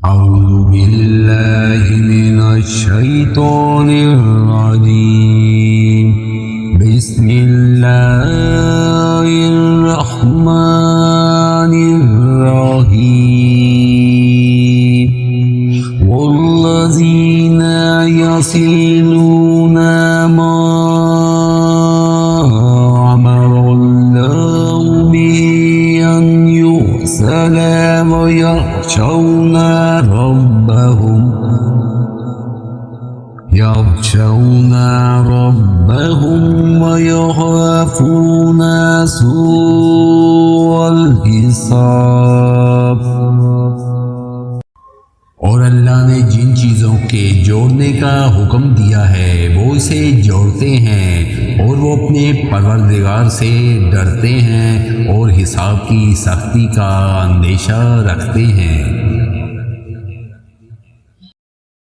अऊज़ु बिल्लाहि मिनश शैतानिर रजीम। बिस्मिल्लाहिर रहमानिर रहीम। वल्लज़ीना यसिलूना मा अमरल्लाहु बिहि अन युरसला व यख़शौना रब्बहुम व यख़ाफ़ूना सूअल हिसाब। और अल्लाह ने जिन चीज़ों के जोड़ने का हुक्म दिया है वो इसे जोड़ते हैं और वो अपने परवरदिगार से डरते हैं और हिसाब की सख्ती का अंदेशा रखते हैं।